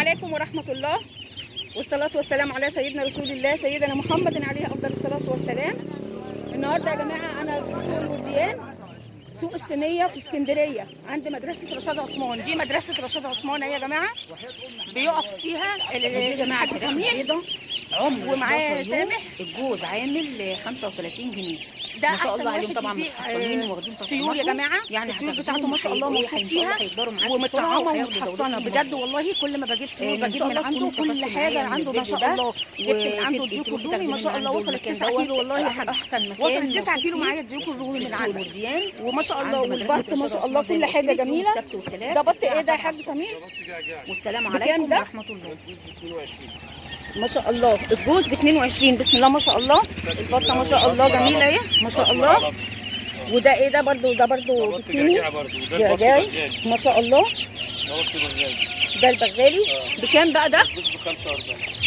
عليكم ورحمة الله، والصلاة والسلام على سيدنا رسول الله سيدنا محمد عليه أفضل الصلاة والسلام. النهارده يا جماعة أنا في سوق الوديان، سوق الصينية في اسكندرية، عند مدرسة رشاد عثمان. دي مدرسة رشاد عثمان يا جماعة، بيقف فيها الحاج سمير عمر ومعاه سامح. الجوز عامل 35 جنيه. ده ما شاء الله أحسن عليهم واحد طبعا بيبيع متحصنين واخدين طيور يا جماعة. يعني الطيور بتاعته ما شاء الله موثوق فيها ومتطعمة ومتحصنة بجد والله. كل ما بجيب طيور بجيب من عنده كل حاجة عنده ما شاء الله. جبت من عنده الديوك الرومي ما شاء الله وصلت 9 كيلو والله يا حاج. احسن مكان وصلت 9 كيلو معايا الديوك الرومي من عنده وما شاء الله. عند مدرسة والبط ما شاء الله رشاد كل حاجة جميلة. السبت والثلاث ده بط ايه ده يا حاج سمير؟ والسلام بكام عليكم ده؟ ورحمة الله. ما شاء الله الجوز ب 22 بسم الله ما شاء الله. البطه ما شاء الله جميله اهي ما شاء الله. وده ايه ده برضو؟ ده برضو بكيني جعجاعي ما شاء الله. ده البغالي بكام بقى ده؟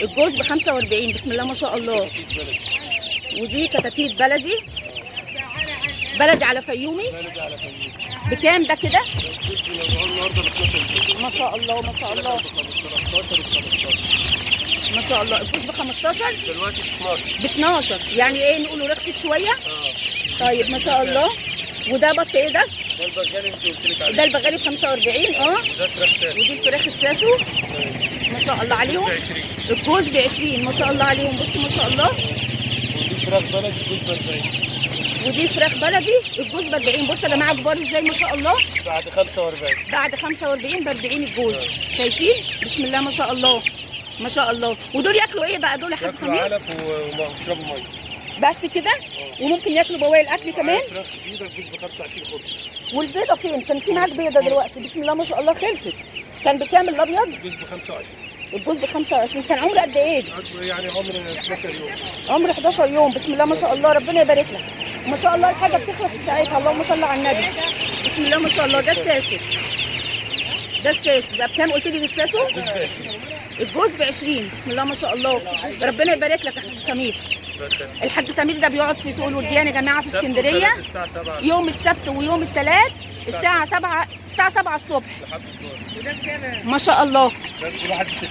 الجوز ب 45 بسم الله ما شاء الله. ودي كتاكيت بلدي على فيومي. بكام ده كده؟ ما شاء الله ما شاء الله ما شاء الله. الجوز ب 15 دلوقتي ب 12 يعني ايه نقوله رخصت شويه. طيب ما شاء الله. وده بط ايه ده؟ ده البغالي انت قلت لك عليه. ده البغالي ب 45 ده فراخ ساسي. ودي الفراخ الساسو ما شاء الله عليهم. الجوز ب 20 ما شاء الله عليهم. بصوا ما شاء الله. ودي فراخ بلدي الجوز ب 40. ودي فراخ بلدي الجوز ب 40. بصوا يا جماعه كبار ازاي ما شاء الله. بعد 45. بعد 45 ب 40 الجوز. شايفين بسم الله ما شاء الله ما شاء الله. ودول ياكلوا ايه بقى دول يا حاج ياكلوا سمير؟ علف ويشربوا ميه بس كده؟ وممكن ياكلوا بواقي الاكل كمان؟ فراخ جديده الجوز ب 25 خبز. والبيضه فين؟ كان في معاك بيضه دلوقتي بسم الله ما شاء الله خلصت. كان بكام الابيض؟ الجوز ب 25. الجوز ب 25. كان عمره قد ايه؟ يعني عمر 12 يوم. عمر 11 يوم بسم الله ما شاء الله. ربنا يبارك لك ما شاء الله. الحاجه بتخلص في ساعتها اللهم صل على النبي. بسم الله ما شاء الله. ده الساسو ده الساسو ده بكام قلت لي الساسو؟ الجوز ب 20. الجوز ب 20 بسم الله ما شاء الله. ربنا يبارك لك يا حاج سمير. الحاج سمير ده بيقعد في سوق الوديان يا جماعه في اسكندريه الساعه 7 يوم السبت ويوم الثلاث الساعه 7 الصبح لحد الظهر. ما شاء الله. ده كل واحد ب 6.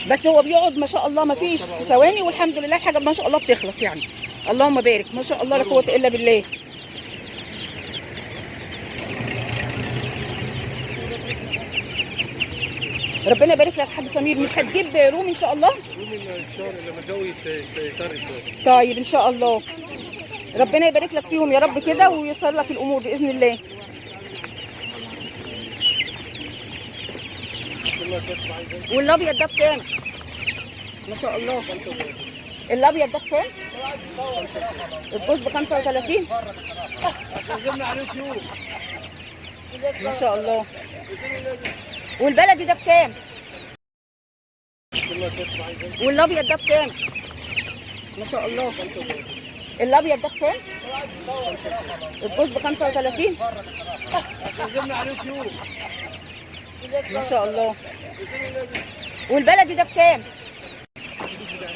بس هو بيقعد ما شاء الله ما فيش ثواني والحمد لله. الحاجه ما شاء الله بتخلص يعني. اللهم بارك ما شاء الله لا قوه الا بالله. ربنا يبارك لك يا حاج سمير. مش هتجيب رومي ان شاء الله؟ رومي الشهر لما الجو سيطر شويه. طيب ان شاء الله. ربنا يبارك لك فيهم يا رب كده وييسر لك الامور باذن الله. والابيض ده بكام؟ ما شاء الله. الابيض ده بكام؟ الجوز ب 35 ما شاء الله. والبلدي ده بكام؟ والابيض ده بكام؟ ما شاء الله. الابيض ده بكام؟ الجوز ب 35 ما شاء الله. والبلدي ده بكام؟ الحمد لله.